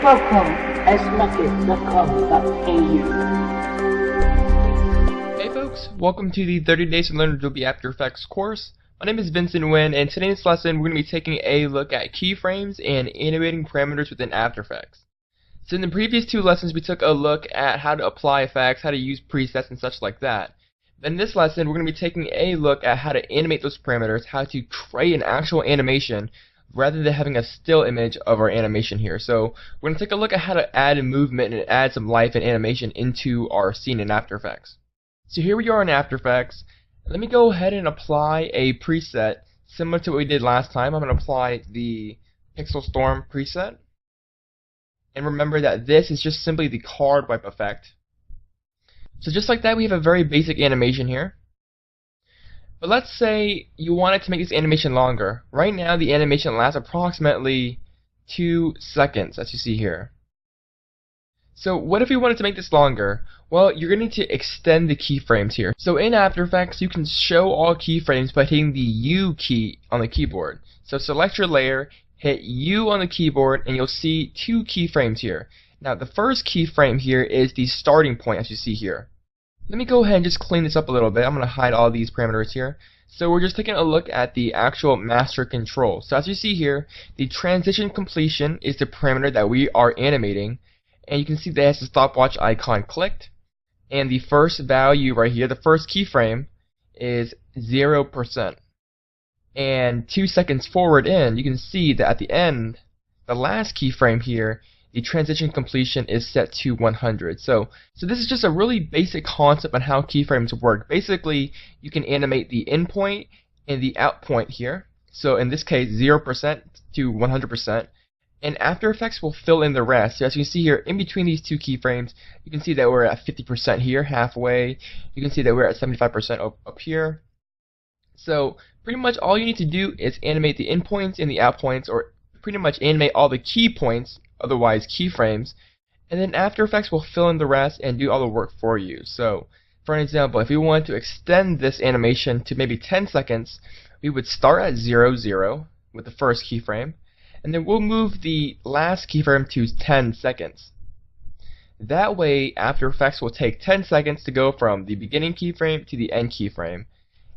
www.smarket.com.au. Hey folks, welcome to the 30 Days to Learn Adobe After Effects course. My name is Vincent Nguyen, and today's lesson we're going to be taking a look at keyframes and animating parameters within After Effects. So in the previous two lessons we took a look at how to apply effects, how to use presets and such like that. In this lesson we're going to be taking a look at how to animate those parameters, how to create an actual animation rather than having a still image of our animation here. So we're going to take a look at how to add a movement and add some life and animation into our scene in After Effects. So here we are in After Effects. Let me go ahead and apply a preset similar to what we did last time. I'm going to apply the Pixel Storm preset. And remember that this is just simply the card wipe effect. So just like that, we have a very basic animation here. But let's say you wanted to make this animation longer. Right now the animation lasts approximately 2 seconds, as you see here. So what if we wanted to make this longer? Well, you're going to need to extend the keyframes here. So in After Effects, you can show all keyframes by hitting the U key on the keyboard. So select your layer, hit U on the keyboard, and you'll see 2 keyframes here. Now the first keyframe here is the starting point, as you see here. Let me go ahead and just clean this up a little bit. I'm going to hide all these parameters here. So we're just taking a look at the actual master control. So as you see here, the transition completion is the parameter that we are animating. And you can see that it has the stopwatch icon clicked. And the first value right here, the first keyframe, is 0%. And 2 seconds forward in, you can see that at the end, the last keyframe here, the transition completion is set to 100. So this is just a really basic concept on how keyframes work. Basically, you can animate the in point and the out point here. So in this case, 0% to 100%. And After Effects will fill in the rest. So as you can see here, in between these 2 keyframes, you can see that we're at 50% here, halfway. You can see that we're at 75% up here. So pretty much all you need to do is animate the in points and the out points, or pretty much animate all the key points, otherwise keyframes, and then After Effects will fill in the rest and do all the work for you. So for an example, if we wanted to extend this animation to maybe 10 seconds, we would start at 0, 0 with the first keyframe, and then we'll move the last keyframe to 10 seconds. That way, After Effects will take 10 seconds to go from the beginning keyframe to the end keyframe,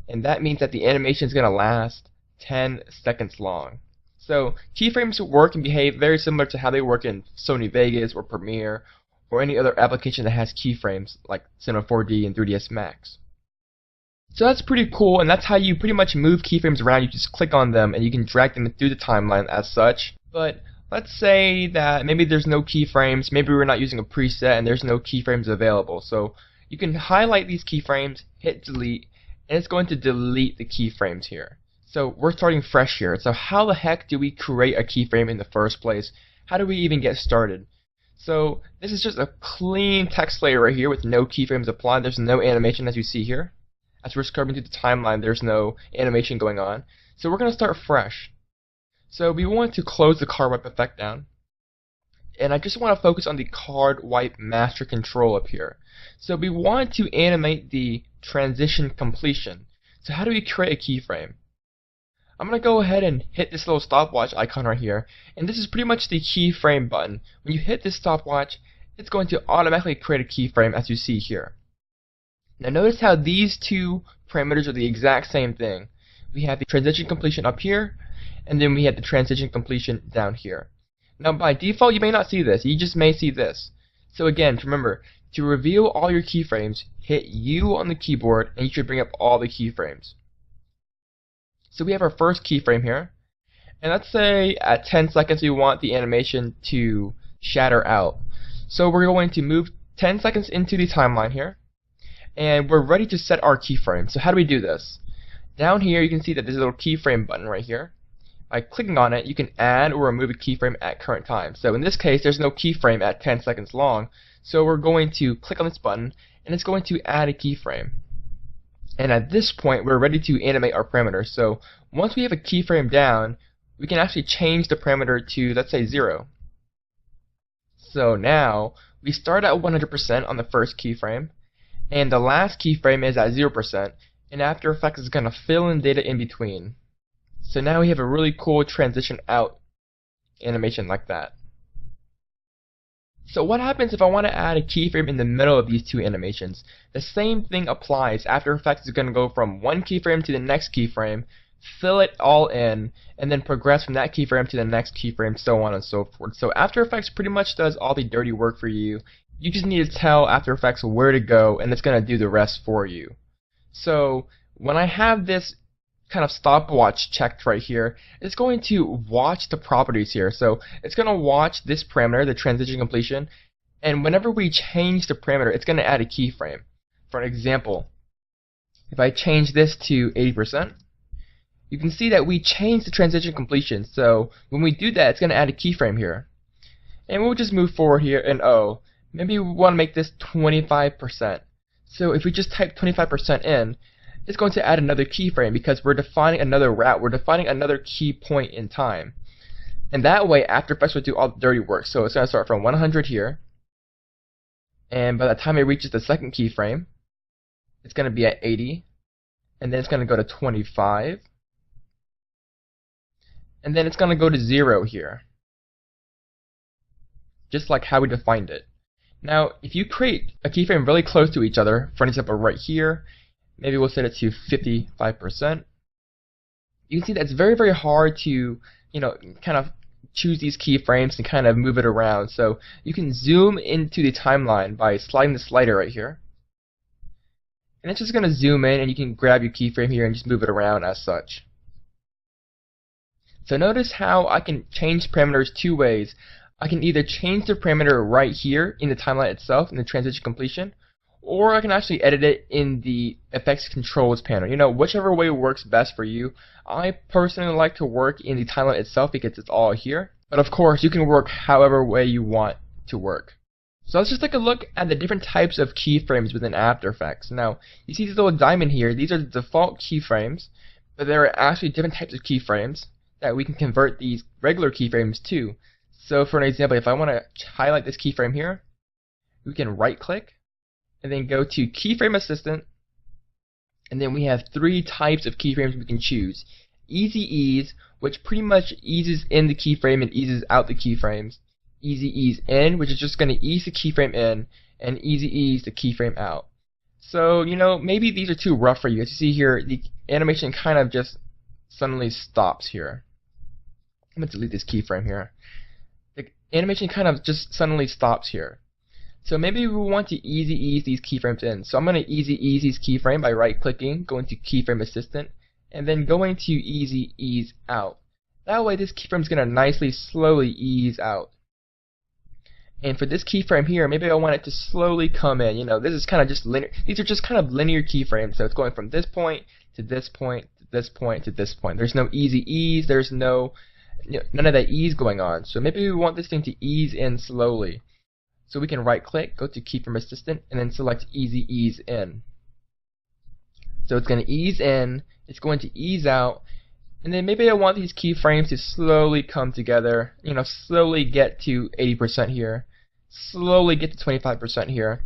and that means that the animation is going to last 10 seconds long. So keyframes work and behave very similar to how they work in Sony Vegas or Premiere or any other application that has keyframes like Cinema 4D and 3ds Max. So that's pretty cool, and that's how you pretty much move keyframes around. You just click on them and you can drag them through the timeline as such. But let's say that maybe there's no keyframes, maybe we're not using a preset and there's no keyframes available. So you can highlight these keyframes, hit delete, and it's going to delete the keyframes here. So we're starting fresh here. So how the heck do we create a keyframe in the first place? How do we even get started? So this is just a clean text layer right here with no keyframes applied. There's no animation, as you see here. As we're scrubbing through the timeline, there's no animation going on. So we're going to start fresh. So we want to close the card wipe effect down. And I just want to focus on the card wipe master control up here. So we want to animate the transition completion. So how do we create a keyframe? I'm going to go ahead and hit this little stopwatch icon right here. And this is pretty much the keyframe button. When you hit this stopwatch, it's going to automatically create a keyframe, as you see here. Now notice how these 2 parameters are the exact same thing. We have the transition completion up here, and then we have the transition completion down here. Now by default you may not see this, you just may see this. So again, remember, to reveal all your keyframes, hit U on the keyboard and you should bring up all the keyframes. So we have our first keyframe here, and let's say at 10 seconds we want the animation to shatter out. So we're going to move 10 seconds into the timeline here, and we're ready to set our keyframe. So how do we do this? Down here you can see that there's a little keyframe button right here. By clicking on it, you can add or remove a keyframe at current time. So in this case, there's no keyframe at 10 seconds long. So we're going to click on this button, and it's going to add a keyframe. And at this point, we're ready to animate our parameters. So once we have a keyframe down, we can actually change the parameter to, let's say, 0. So now, we start at 100% on the first keyframe, and the last keyframe is at 0%, and After Effects is going to fill in data in between. So now we have a really cool transition out animation like that. So what happens if I want to add a keyframe in the middle of these two animations? The same thing applies. After Effects is going to go from one keyframe to the next keyframe, fill it all in, and then progress from that keyframe to the next keyframe, so on and so forth. So After Effects pretty much does all the dirty work for you. You just need to tell After Effects where to go, and it's going to do the rest for you. So when I have this kind of stopwatch checked right here, it's going to watch the properties here. So it's going to watch this parameter, the transition completion, and whenever we change the parameter, it's going to add a keyframe. For an example, if I change this to 80%, you can see that we changed the transition completion. So when we do that, it's going to add a keyframe here. And we'll just move forward here, and maybe we want to make this 25%. So if we just type 25% in, it's going to add another keyframe because we're defining another route, we're defining another key point in time. And that way After Effects will do all the dirty work. So it's going to start from 100 here, and by the time it reaches the second keyframe, it's going to be at 80, and then it's going to go to 25, and then it's going to go to 0 here, just like how we defined it. Now if you create a keyframe really close to each other, for example right here, maybe we'll set it to 55%. You can see that it's very, very hard to, kind of choose these keyframes and kind of move it around. So you can zoom into the timeline by sliding the slider right here. And it's just going to zoom in, and you can grab your keyframe here and just move it around as such. So notice how I can change parameters two ways. I can either change the parameter right here in the timeline itself, in the transition completion, or I can actually edit it in the Effects Controls panel. Whichever way works best for you. I personally like to work in the timeline itself because it's all here. But of course, you can work however way you want to work. So let's just take a look at the different types of keyframes within After Effects. Now, you see this little diamond here. These are the default keyframes, but there are actually different types of keyframes that we can convert these regular keyframes to. So for an example, if I want to highlight this keyframe here, we can right-click, and then go to Keyframe Assistant, and then we have three types of keyframes we can choose. Easy Ease, which pretty much eases in the keyframe and eases out the keyframes. Easy Ease In, which is just going to ease the keyframe in, and Easy Ease the keyframe out. So, maybe these are too rough for you. As you see here, the animation kind of just suddenly stops here. I'm going to delete this keyframe here. The animation kind of just suddenly stops here. So maybe we want to easy ease these keyframes in. So I'm going to easy ease these keyframe by right clicking, going to Keyframe Assistant, and then going to easy ease out. That way this keyframe is going to nicely, slowly ease out. And for this keyframe here, maybe I want it to slowly come in. This is kind of just linear. These are just kind of linear keyframes. So it's going from this point to this point to this point to this point. There's no easy ease. There's no none of that ease going on. So maybe we want this thing to ease in slowly. So we can right click, go to Keyframe Assistant, and then select Easy Ease In. So it's going to ease in, it's going to ease out, and then maybe I want these keyframes to slowly come together, slowly get to 80% here, slowly get to 25% here.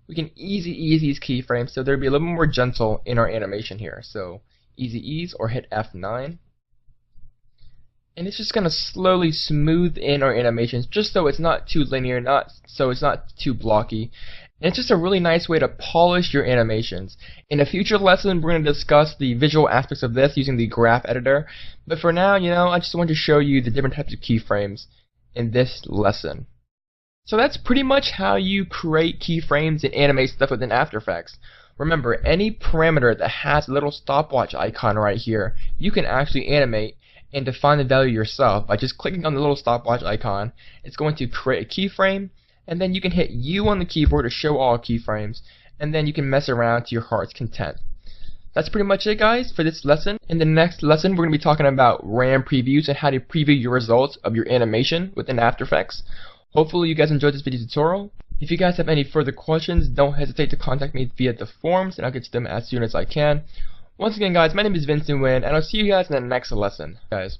We can easy ease these keyframes so they'll be a little more gentle in our animation here. So Easy Ease, or hit F9. And it's just going to slowly smooth in our animations just so it's not too linear, so it's not too blocky. And it's just a really nice way to polish your animations. In a future lesson, we're going to discuss the visual aspects of this using the graph editor. But for now, I just want to show you the different types of keyframes in this lesson. So that's pretty much how you create keyframes and animate stuff within After Effects. Remember, any parameter that has a little stopwatch icon right here, you can actually animate and define the value yourself by just clicking on the little stopwatch icon. It's going to create a keyframe, and then you can hit U on the keyboard to show all keyframes, and then you can mess around to your heart's content. That's pretty much it, guys, for this lesson. In the next lesson, we're going to be talking about RAM previews and how to preview your results of your animation within After Effects. Hopefully you guys enjoyed this video tutorial. If you guys have any further questions, don't hesitate to contact me via the forums, and I'll get to them as soon as I can. Once again, guys, my name is Vincent Nguyen, and I'll see you guys in the next lesson. Guys.